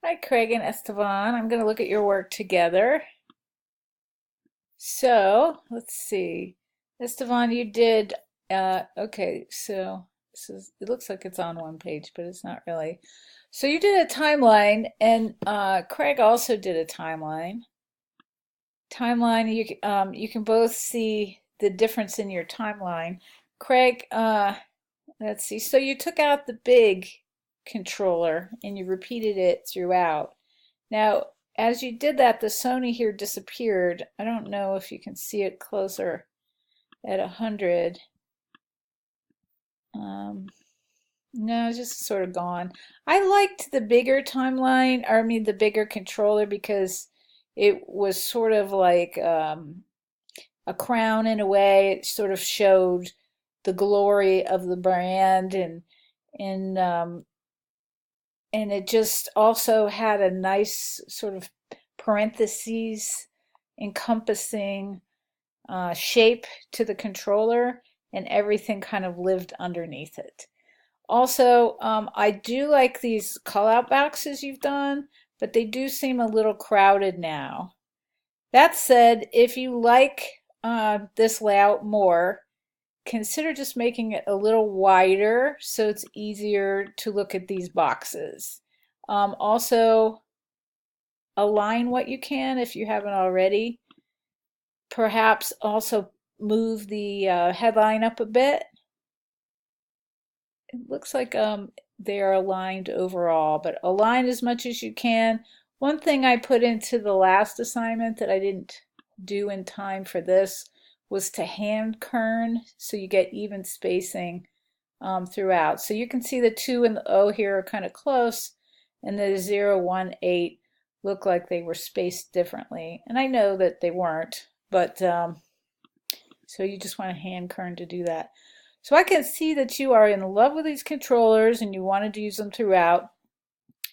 Hi, Craig and Esteban. I'm going to look at your work together. So, let's see. Esteban, you did, okay, so it looks like it's on one page, but it's not really. So you did a timeline, and Craig also did a timeline. Timeline, you can both see the difference in your timeline. Craig, let's see. So you took out the big controller and you repeated it throughout. Now, as you did that, the Sony here disappeared. I don't know if you can see it closer at 100. Um, no, it's just sort of gone. I liked the bigger timeline, or I mean the bigger controller, because it was sort of like a crown in a way. It sort of showed the glory of the brand, and and it just also had a nice sort of parentheses encompassing shape to the controller, and everything kind of lived underneath it. Also, I do like these call out boxes you've done, but they do seem a little crowded now. That said, if you like this layout more, consider just making it a little wider so it's easier to look at these boxes. Also, align what you can if you haven't already. Perhaps also move the headline up a bit. It looks like they are aligned overall, but align as much as you can. One thing I put into the last assignment that I didn't do in time for this was to hand kern so you get even spacing throughout. So you can see the 2 and the O here are kind of close, and the 0, 1, 8 look like they were spaced differently. And I know that they weren't, but so you just want a hand kern to do that. So I can see that you are in love with these controllers and you wanted to use them throughout.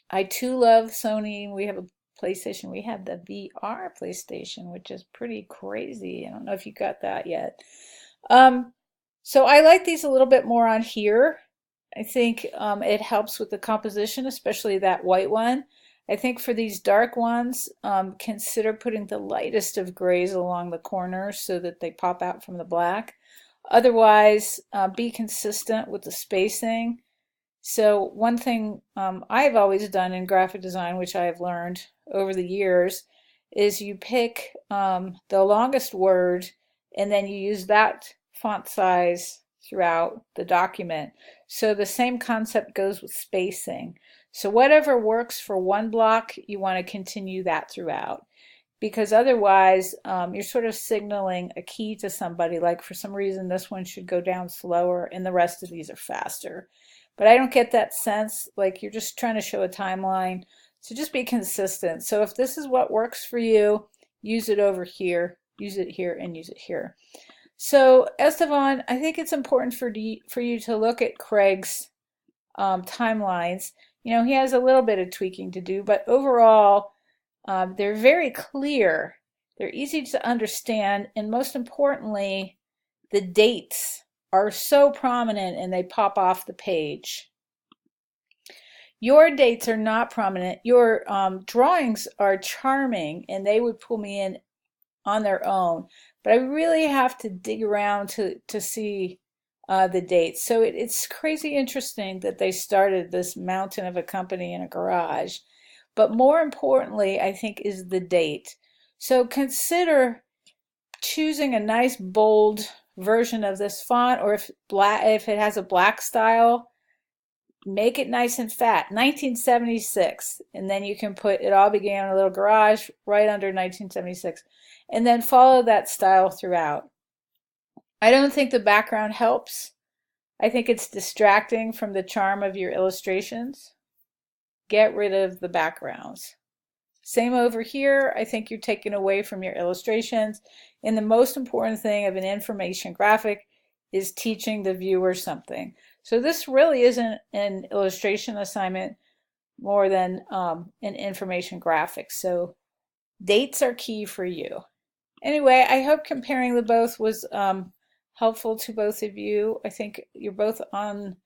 I too love Sony. We have a PlayStation. We have the VR PlayStation, which is pretty crazy. I don't know if you got that yet. Um, so I like these a little bit more on here. I think it helps with the composition, especially that white one. I think for these dark ones, consider putting the lightest of grays along the corners so that they pop out from the black. Otherwise, be consistent with the spacing. So one thing I've always done in graphic design, which I have learned over the years, is you pick the longest word and then you use that font size throughout the document. So the same concept goes with spacing. So whatever works for one block, you want to continue that throughout. Because otherwise, you're sort of signaling a key to somebody, like for some reason this one should go down slower and the rest of these are faster. But I don't get that sense, like you're just trying to show a timeline. So just be consistent. So if this is what works for you, use it over here, use it here, and use it here. So Esteban, I think it's important for you to look at Craig's timelines. You know, he has a little bit of tweaking to do, but overall, they're very clear. They're easy to understand, and most importantly, the dates are so prominent and they pop off the page. Your dates are not prominent. Your drawings are charming and they would pull me in on their own, but I really have to dig around to see the dates. So it's crazy interesting that they started this mountain of a company in a garage. But more importantly, I think, is the date. So consider choosing a nice bold version of this font, or if it has a black style, make it nice and fat. 1976, and then you can put "It all began in a little garage" right under 1976, and then follow that style throughout. I don't think the background helps. I think it's distracting from the charm of your illustrations. Get rid of the backgrounds. Same over here. I think you're taking away from your illustrations. And the most important thing of an information graphic is teaching the viewer something. So this really isn't an illustration assignment more than an information graphic. So dates are key for you. Anyway, I hope comparing the both was helpful to both of you. I think you're both on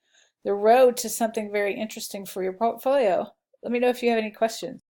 the road to something very interesting for your portfolio. Let me know if you have any questions.